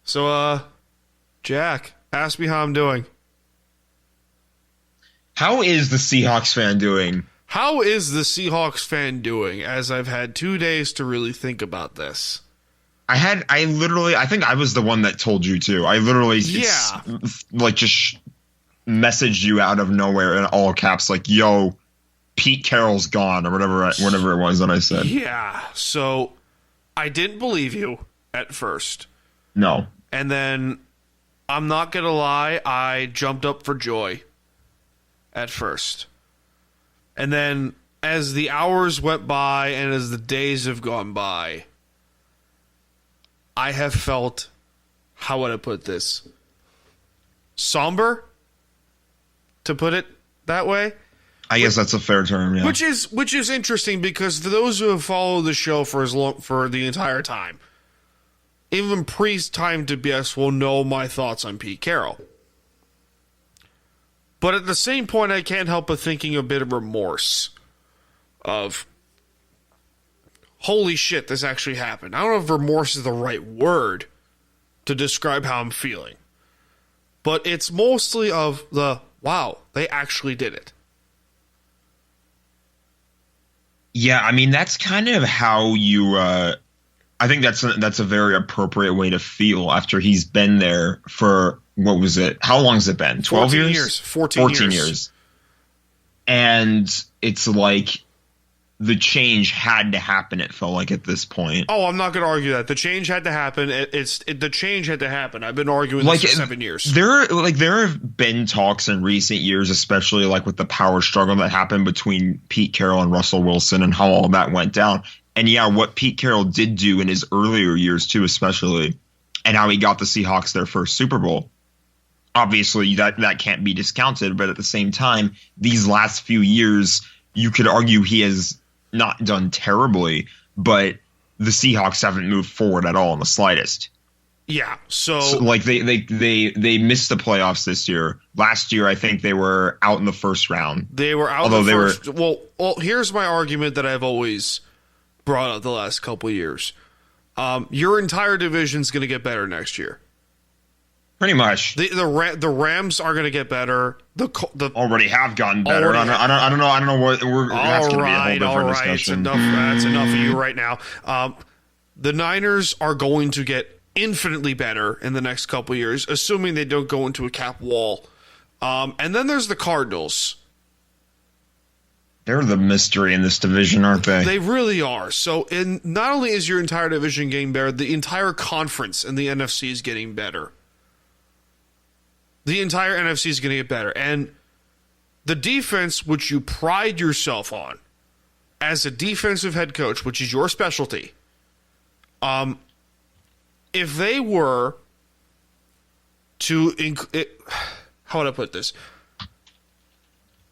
So, Jack, ask me how I'm doing. How is the Seahawks fan doing? How is the Seahawks fan doing? As I've had 2 days to really think about this. I think I was the one that told you to. I literally, Yeah. just messaged you out of nowhere in all caps, like, yo, Pete Carroll's gone, or whatever it was that I said. Yeah. So, I didn't believe you at first. No. And then, I'm not going to lie, I jumped up for joy at first. And then, as the hours went by and as the days have gone by, I have felt, how would I put this? Somber, to put it that way. I guess that's a fair term, yeah. Which is interesting because for those who have followed the show for the entire time, even pre-time to BS will know my thoughts on Pete Carroll. But at the same point, I can't help but thinking a bit of remorse of, holy shit, this actually happened. I don't know if remorse is the right word to describe how I'm feeling. But it's mostly of the, wow, they actually did it. Yeah, I mean, that's kind of how you, I think that's a very appropriate way to feel after he's been there for, what was it? How long has it been? 12 years? 14 years. And it's like the change had to happen, it felt like, at this point. Oh, I'm not going to argue that. The change had to happen. The change had to happen. I've been arguing this for 7 years. There have been talks in recent years, especially like with the power struggle that happened between Pete Carroll and Russell Wilson and how all that went down. And yeah, what Pete Carroll did do in his earlier years too, especially, and how he got the Seahawks their first Super Bowl. Obviously, that can't be discounted, but at the same time, these last few years, you could argue he has not done terribly, but the Seahawks haven't moved forward at all in the slightest. Yeah, so like they missed the playoffs this year. Last year, I think they were out in the first round. They were out in the first. Well, here's my argument that I've always brought up the last couple of years. Your entire division's going to get better next year. Pretty much. The Rams are going to get better. The already have gotten better. I don't know what we're. That's going to be a whole different discussion. That's enough of you right now. The Niners are going to get infinitely better in the next couple of years, assuming they don't go into a cap wall. And then there's the Cardinals. They're the mystery in this division, aren't they? They really are. So, not only is your entire division getting better, the entire conference in the NFC is getting better. The entire NFC is going to get better. And the defense, which you pride yourself on as a defensive head coach, which is your specialty, if they were to how would I put this?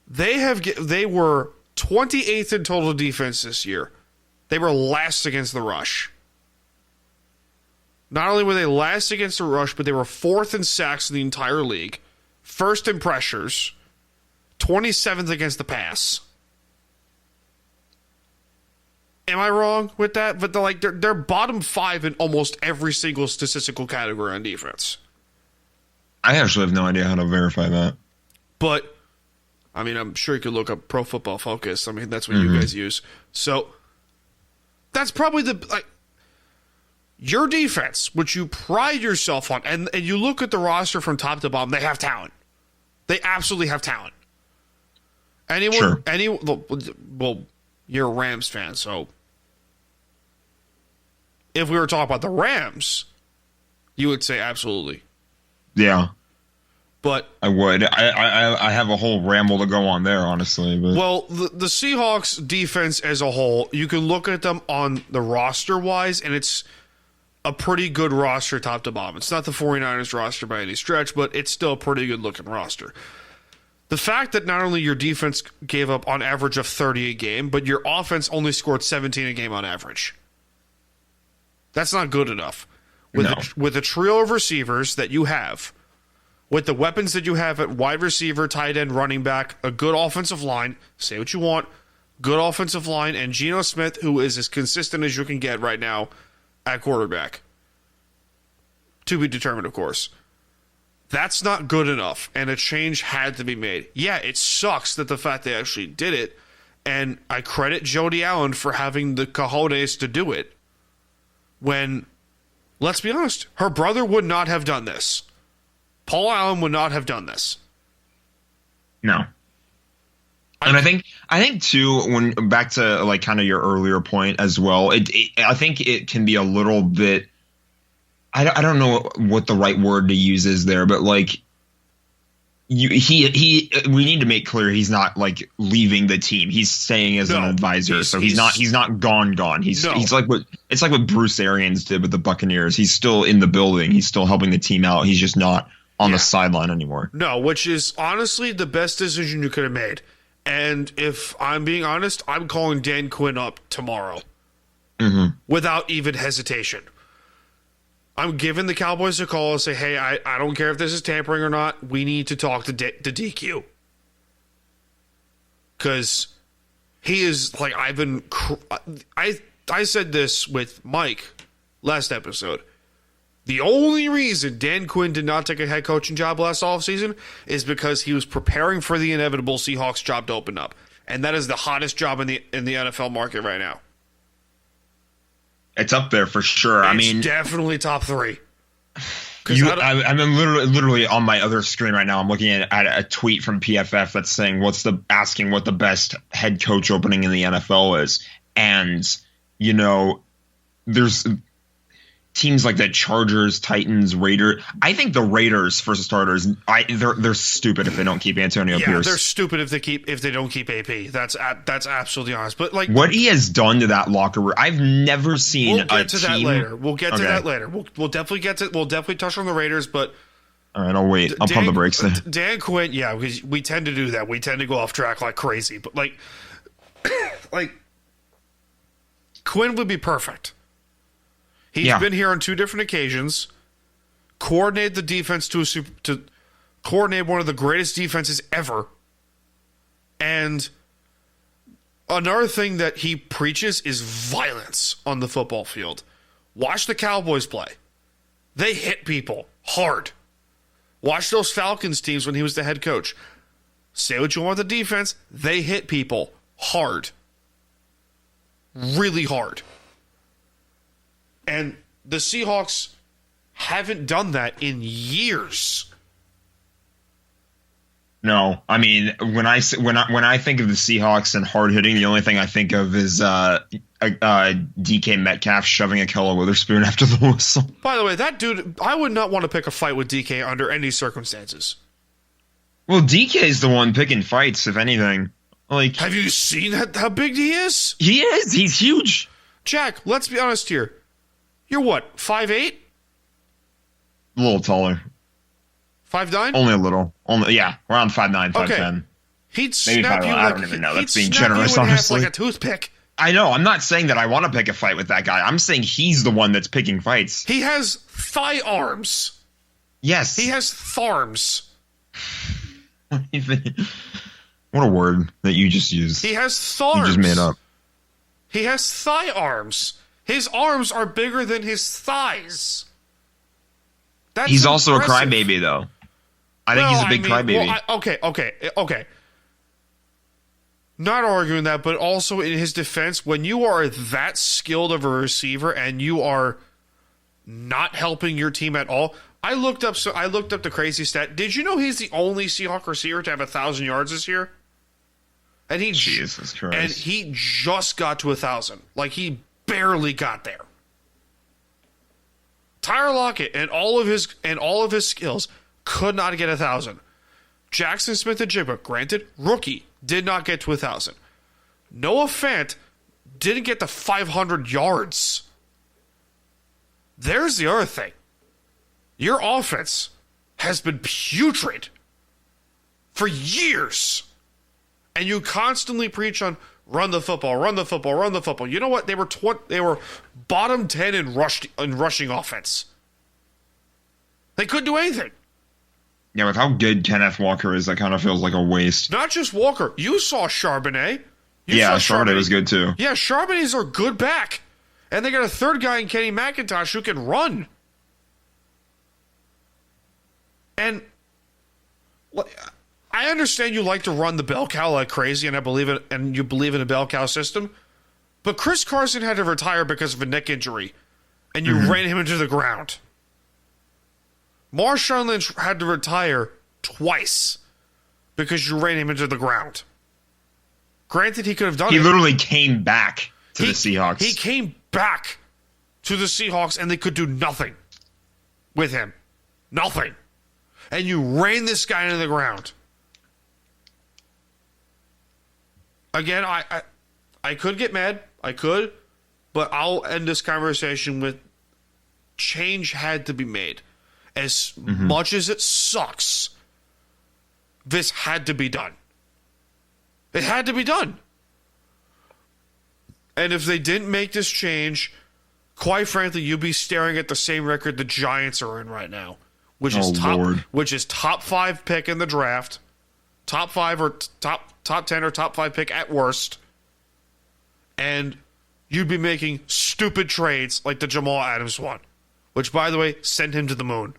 They were 28th in total defense this year. They were last against the rush. Not only were they last against the rush, but they were fourth in sacks in the entire league, first in pressures, 27th against the pass. Am I wrong with that? But they're bottom 5 in almost every single statistical category on defense. I actually have no idea how to verify that. But, I mean, I'm sure you could look up Pro Football Focus. I mean, that's what you guys use. So, that's probably your defense, which you pride yourself on, and you look at the roster from top to bottom, they have talent. They absolutely have talent. Well, you're a Rams fan, so if we were talking about the Rams, you would say absolutely. Yeah. But I would. I have a whole ramble to go on there, honestly. But. Well, the Seahawks defense as a whole, you can look at them on the roster-wise, and it's a pretty good roster top to bottom. It's not the 49ers roster by any stretch, but it's still a pretty good-looking roster. The fact that not only your defense gave up on average of 30 a game, but your offense only scored 17 a game on average. That's not good enough. With the trio of receivers that you have, with the weapons that you have at wide receiver, tight end, running back, a good offensive line, say what you want, good offensive line, and Geno Smith, who is as consistent as you can get right now at quarterback. To be determined, of course. That's not good enough, and a change had to be made. Yeah, it sucks that the fact they actually did it, and I credit Jody Allen for having the cojones to do it. When, let's be honest, her brother would not have done this. Paul Allen would not have done this. No. And I think too, when back to like kind of your earlier point as well, I think it can be a little bit. I don't know what the right word to use is there, but like we need to make clear he's not like leaving the team. He's staying as an advisor, so he's not gone. He's like what Bruce Arians did with the Buccaneers. He's still in the building. He's still helping the team out. He's just not on the sideline anymore. No, which is honestly the best decision you could have made. And if I'm being honest, I'm calling Dan Quinn up tomorrow without even hesitation. I'm giving the Cowboys a call and say, hey, I don't care if this is tampering or not. We need to talk to DQ. Because he is, like, I said this with Mike last episode. The only reason Dan Quinn did not take a head coaching job last offseason is because he was preparing for the inevitable Seahawks job to open up. And that is the hottest job in the NFL market right now. It's up there for sure. I mean, definitely top 3. I'm literally on my other screen right now. I'm looking at a tweet from PFF that's saying asking what the best head coach opening in the NFL is, and there's teams like the Chargers, Titans, Raiders. I think the Raiders, for starters, they're stupid if they don't keep Antonio Pierce. They're stupid if they don't keep AP. That's absolutely honest. But like what he has done to that locker room, I've never seen. We'll get to that later. We'll definitely touch on the Raiders, but all right, I'll wait. I'll pump the brakes there. Dan Quinn, because we tend to do that. We tend to go off track like crazy. But like Quinn would be perfect. He's been here on 2 different occasions, coordinated the defense to coordinate one of the greatest defenses ever. And another thing that he preaches is violence on the football field. Watch the Cowboys play. They hit people hard. Watch those Falcons teams when he was the head coach. Say what you want with the defense, they hit people hard. Really hard. And the Seahawks haven't done that in years. No, I mean when I think of the Seahawks and hard hitting, the only thing I think of is DK Metcalf shoving a Carroll Witherspoon after the whistle. By the way, that dude, I would not want to pick a fight with DK under any circumstances. Well, DK is the one picking fights, if anything. Like, have you seen how big he is? He is. He's huge. Jack, let's be honest here. You're what, 5'8"? A little taller. 5'9"? Only a little. Around 5'9", 5'10". Okay. He'd snap you I don't even know. That's being generous, you in honestly. half like a toothpick. I know. I'm not saying that I want to pick a fight with that guy. I'm saying he's the one that's picking fights. He has thigh arms. Yes. He has tharms. What a word that you just used. He has tharms. You just made up. He has thigh arms. His arms are bigger than his thighs. He's also a crybaby, though. I think he's a big crybaby. Okay. Not arguing that, but also in his defense, when you are that skilled of a receiver and you are not helping your team at all, I looked up the crazy stat. Did you know he's the only Seahawk receiver to have 1,000 yards this year? And Jesus Christ. And he just got to 1,000. Like, he barely got there. Tyler Lockett and all of his skills could not get 1,000. Jackson Smith-Njigba, granted, rookie, did not get to 1,000. Noah Fant didn't get to 500 yards. There's the other thing. Your offense has been putrid for years. And you constantly preach on run the football, run the football, run the football. You know what? They were bottom 10 in rushing offense. They couldn't do anything. Yeah, with how good Kenneth Walker is, that kind of feels like a waste. Not just Walker. You saw Charbonnet. Charbonnet was good too. Yeah, Charbonnet's are good back. And they got a third guy in Kenny McIntosh who can run. And I understand you like to run the bell cow like crazy, and you believe in a bell cow system. But Chris Carson had to retire because of a neck injury, and you ran him into the ground. Marshawn Lynch had to retire twice because you ran him into the ground. Granted, he could have done it. He literally came back to the Seahawks. He came back to the Seahawks, and they could do nothing with him. Nothing. And you ran this guy into the ground. Again, I could get mad. I could. But I'll end this conversation with change had to be made. As much as it sucks, this had to be done. It had to be done. And if they didn't make this change, quite frankly, you'd be staring at the same record the Giants are in right now, which is top 5 pick in the draft, top 5 or top 10 or top 5 pick at worst, and you'd be making stupid trades like the Jamal Adams one, which, by the way, send him to the moon.